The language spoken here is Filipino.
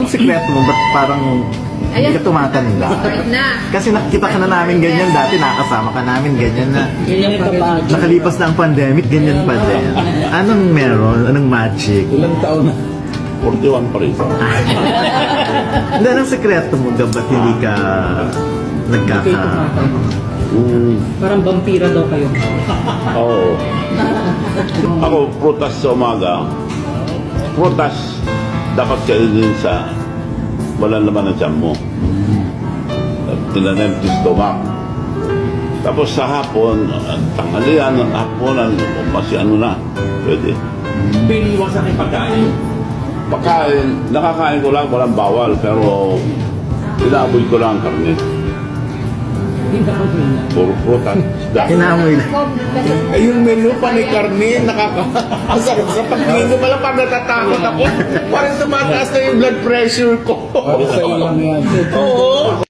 Ang sikreto mo, ba't parang hindi ka tumatanda? Kasi nakita ka na namin ganyan dati, nakasama ka namin ganyan na. Ganyan pa ba? Nakalipas na ang pandemic, ganyan pa din. Anong meron? Anong magic? Ilang taon na? 41 pa rin. Hindi, anong sikreto mo, ba't hindi ka nagkaka... Parang vampira daw kayo. Oo. Ako, prutas sa umaga. Prutas, dapat kainin sa walang laman ng tiyan mo. Tinanem-empty stomach. Tapos sa hapon, tanghalian, haponan, kasi ano na, pwede. Piniwasan yung pagkain. Pagkain, nakakain ko lang, walang bawal, pero inaaboy ko lang ang karne. Puro prutas. Hinamoy lang. Eh, yung menu pa ni Carmen, nakakasarap sa pagtingin ko pala pag natatakot ako. Parang tumataas na yung blood pressure ko. Para sa iyo lang yan. Oo.